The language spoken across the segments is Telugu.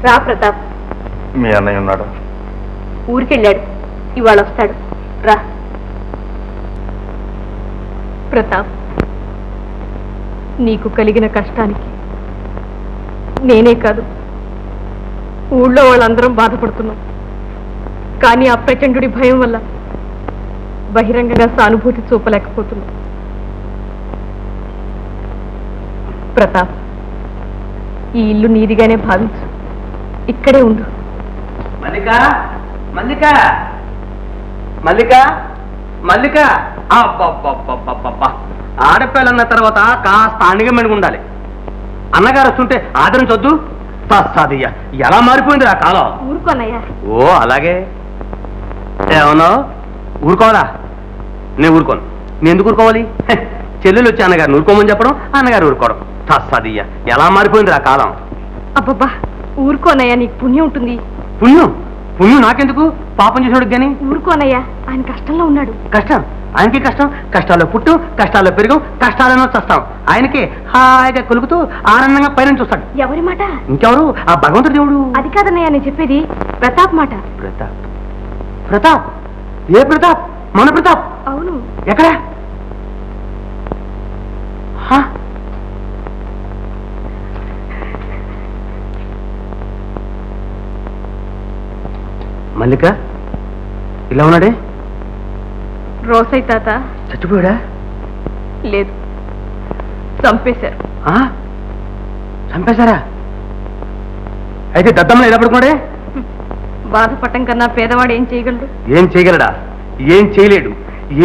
రా ప్రతాప్. మీ అన్నయ్య ఉన్నాడు? ఊరికెళ్ళాడు, ఇవాళ వస్తాడు. రా ప్రతాప్. నీకు కలిగిన కష్టానికి నేనే కాదు, ఊళ్ళో వాళ్ళందరం బాధపడుతున్నాం. కానీ ఆ ప్రచండుడి భయం వల్ల బహిరంగంగా సానుభూతి చూపలేకపోతున్నాం. ప్రతాప్, ఈ ఇల్లు నీదిగానే భావించు, ఇక్కడే ఉండు. మల్లిక, మల్లిక, మల్లిక, మల్లిక. ఆడపిల్లన్న తర్వాత కాస్త అణిగమెణిగి ఉండాలి. అన్నగారు వస్తుంటే ఆదరించొద్దు. తస్సాదియ్య, ఎలా మారిపోయింది ఆ కాలం. ఊరుకోనయ్యా. ఓ అలాగే ఏమన్నావు? ఊరుకోవాలా? నేను ఊరుకోను. నేను ఎందుకు ఊరుకోవాలి? చెల్లెలు వచ్చి అన్నగారిని ఊరుకోమని చెప్పడం, అన్నగారు ఊరుకోవడం. తస్సాదియ్య, ఎలా మారిపోయింది ఆ కాలం. అబ్బబ్బా ఊరుకోనయ్యా, నీకు పుణ్యం ఉంటుంది. పుణ్యం? పుణ్యం నాకెందుకు? పాపం చేసేవాడికి కానీ. ఊరుకోనయ్యా, ఆయన కష్టంలో ఉన్నాడు. కష్టం? ఆయనకి కష్టం? కష్టాల్లో పుట్టు, కష్టాల్లో పెరుగు, కష్టాలను చస్తాం. ఆయనకి హాయిగా కొలుకుతూ ఆనందంగా పైన చూస్తాడు. ఎవరి మాట? ఇంకెవరు? ఆ భగవంతుడు దేవుడు. అది కాదన్నయ్యా నేను చెప్పేది, ప్రతాప్ మాట. ప్రతాప్? ప్రతాప్? ఏ ప్రతాప్? మన ప్రతాప్? అవును. ఎక్కడ? మల్లిక, ఇలా ఉన్నాడే? రోసయ్య తాత చచ్చిపోయాడా? లేదు, చంపేశారు. చంపేశారా? అయితే దద్దమ్మలో ఎలా పడుకున్నాడే? బాధపడటం కన్నా పేదవాడు ఏం చేయగలడు? ఏం చేయగలడా? ఏం చేయలేడు.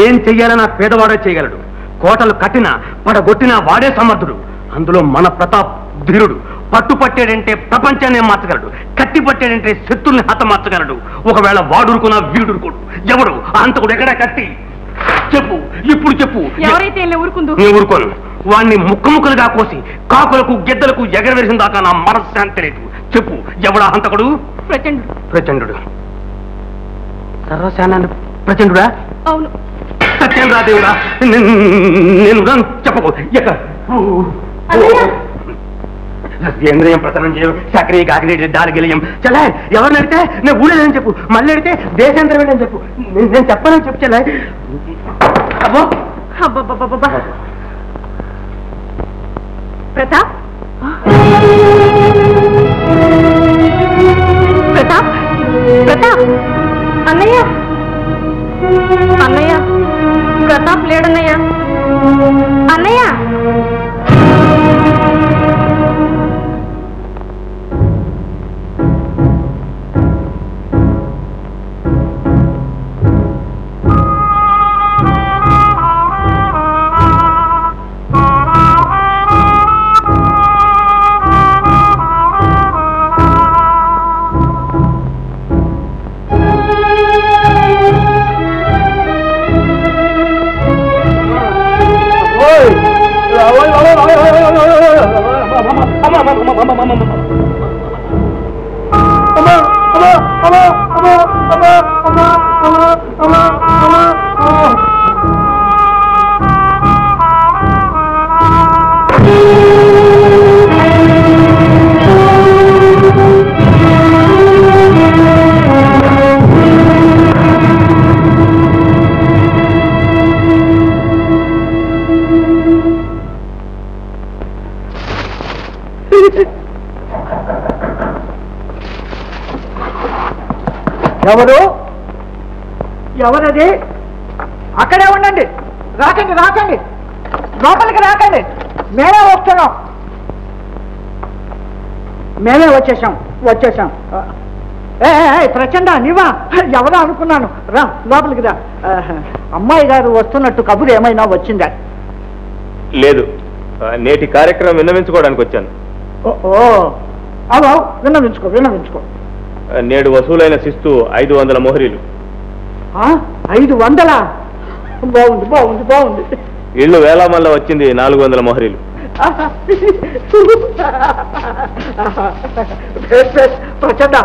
ఏం చెయ్యాలన్నా పేదవాడే చేయగలడు. కోటలు కట్టినా పడగొట్టినా వాడే సమర్థుడు. అందులో మన ప్రతాప్ ధీరుడు. పట్టుపట్టాడంటే ప్రపంచాన్ని మార్చగలడు. కత్తి పట్టాడంటే శత్రుల్ని హతమార్చగలడు. ఒకవేళ వాడురుకున్నా వీడురుకోడు. ఎవడు అంతకుడు? ఎక్కడా కత్తి? చెప్పు, ఇప్పుడు చెప్పు. ఎవరైతే ఊరుకుందు? నేను ఊరుకోను. వాణ్ణి ముక్కముక్కలుగా కోసి కాకులకు గెద్దలకు ఎగరవేసిన దాకా నా మనశ్శాంతి లేదు. చెప్పు, ఎవడా హంతకుడు? ప్రచండు. ప్రచండు? సర్వసేనాన్ని ప్రచండుడా? అవును. సత్యం రా దేవుడా, నేను చెప్పకు. ఏంద్రియం ప్రసన్నం చేయు, సక్రియ కాకినేటి దారిగెలియం. చలా, ఎవరిని అడితే నేను ఊరేదని చెప్పు. మళ్ళీ అడితే దేశాంతరం వెళ్ళని చెప్పు. నేను చెప్పనని చెప్పు. చలా. అబ్బో అబ్బబ్బబ్బబ్బా. ప్రతాప్, ప్రతాప్, ప్రతాప్. అన్నయ్య, అన్నయ్య, ప్రతాప్ లేడన్నయ్య. అన్నయ్య. ఎవరు? ఎవరది? అక్కడే ఉండండి. రాకండి, రాకండి, లోపలికి రాకండి. మేమే వస్తున్నాం. మేమే వచ్చేసాం. ప్రచండ నీవా? ఎవరో అనుకున్నాను. రా లోపలికి రా. అమ్మాయి గారు వస్తున్నట్టు కబురు ఏమైనా వచ్చిందా? లేదు, నేటి కార్యక్రమం విన్నవించుకోవడానికి వచ్చాను. ఓ అవు విన్నవించుకో. నేడు వసూలైన శిస్తు 500 మొహరీలు. 500? బాగుంది. ఇల్లు వేలామల్ల వచ్చింది 400 మొహరీలు. ప్రచండ,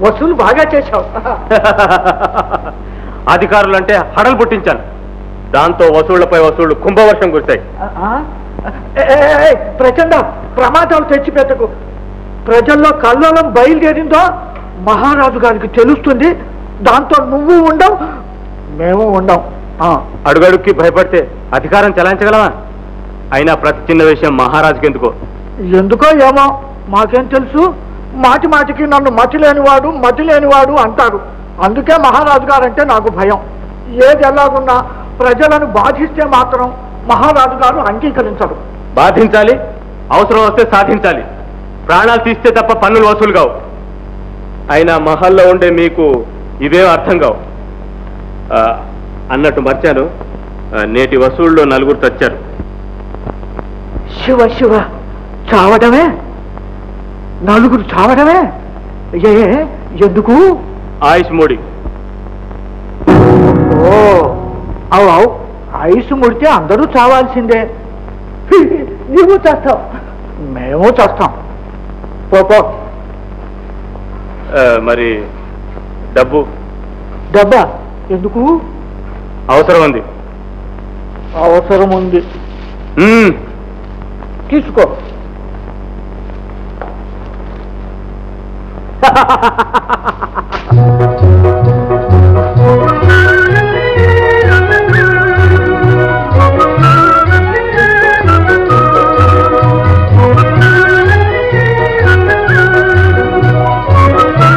వసూలు బాగా చేశావు. అధికారులంటే హడలు పుట్టించాను. దాంతో వసూళ్లపై వసూళ్లు కుంభవర్షం కురిశాయి. ప్రచండ, ప్రమాదాలు తెచ్చిపెట్టకు. ప్రజల్లో కల్లోలం బయలుదేరిందో మహారాజు గారికి తెలుస్తుంది. దాంతో నువ్వు ఉండవు, మేము ఉండం. అడుగడుక్కి భయపడితే అధికారం చెలాయించగలవా? అయినా ప్రతి చిన్న విషయం మహారాజుకి ఎందుకో? ఎందుకో ఏమో మాకేం తెలుసు. మాటి మాటికి నన్ను మతి లేనివాడు అంటారు. అందుకే మహారాజు గారంటే నాకు భయం. ఏది ఎలాగున్నా ప్రజలను బాధిస్తే మాత్రం మహారాజు గారు అంగీకరించరు. బాధించాలి, అవసరం వస్తే సాధించాలి. ప్రాణాలు తీస్తే తప్ప పన్నులు వసూలు కావు. అయినా మహల్లో ఉండే మీకు ఇవేం అర్థం కావు. అన్నట్టు మర్చాను, నేటి వసూళ్ళలో 4 చచ్చారు. శివ శివ, చావడమే? 4 చావడమే? ఎందుకు? ఆయుష్ మూడి. ఓ అవు ఆయుష్ ముడితే అందరూ చావాల్సిందే. నువ్వు చేస్తావు, మేము చేస్తాం. పో. మరి డబ్బా ఎందుకు? అవసరం ఉంది. అవసరం ఉంది, తీసుకో.